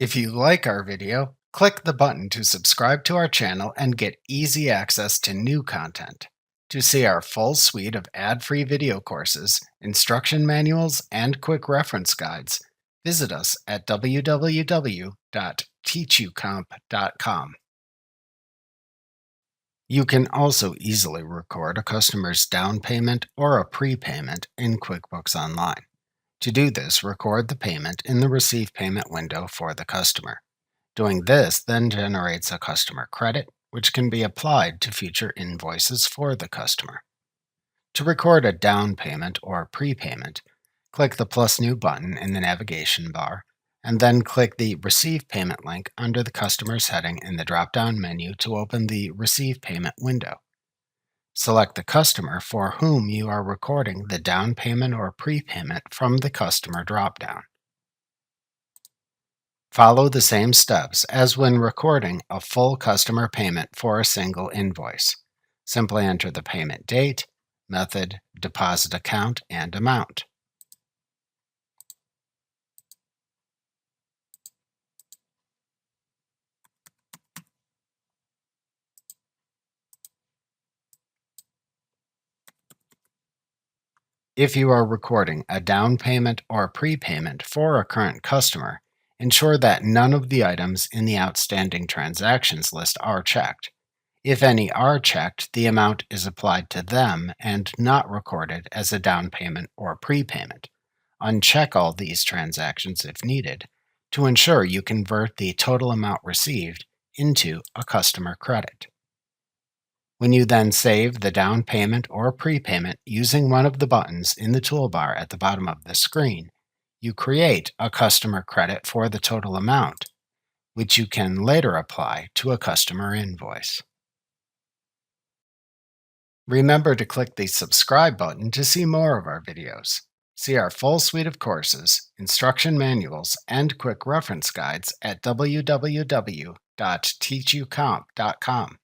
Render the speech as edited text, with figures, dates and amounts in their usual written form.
If you like our video, click the button to subscribe to our channel and get easy access to new content. To see our full suite of ad-free video courses, instruction manuals, and quick reference guides, visit us at www.teachucomp.com. You can also easily record a customer's down payment or a prepayment in QuickBooks Online. To do this, record the payment in the Receive Payment window for the customer. Doing this then generates a customer credit, which can be applied to future invoices for the customer. To record a down payment or prepayment, click the plus new button in the navigation bar, and then click the Receive Payment link under the Customers heading in the drop-down menu to open the Receive Payment window. Select the customer for whom you are recording the down payment or prepayment from the Customer drop-down. Follow the same steps as when recording a full customer payment for a single invoice. Simply enter the payment date, method, deposit account, and amount. If you are recording a down payment or prepayment for a current customer, ensure that none of the items in the outstanding transactions list are checked. If any are checked, the amount is applied to them and not recorded as a down payment or prepayment. Uncheck all these transactions if needed to ensure you convert the total amount received into a customer credit. When you then save the down payment or prepayment using one of the buttons in the toolbar at the bottom of the screen, you create a customer credit for the total amount, which you can later apply to a customer invoice. Remember to click the subscribe button to see more of our videos. See our full suite of courses, instruction manuals, and quick reference guides at www.teachucomp.com.